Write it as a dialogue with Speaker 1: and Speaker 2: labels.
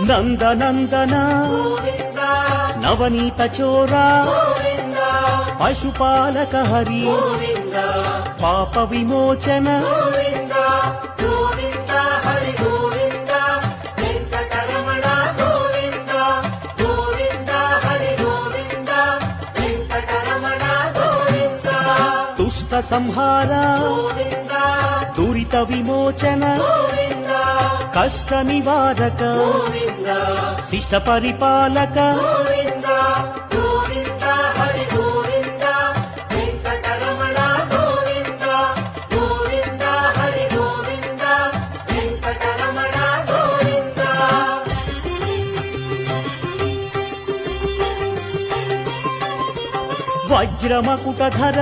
Speaker 1: నందనందన నవనీత చోరా పశుపాలక హరి పాప విమోచన దుష్ట సంహార దురిత విమోచన కష్ట నివారక శిష్ట పరిపాలక వజ్రమకుటధర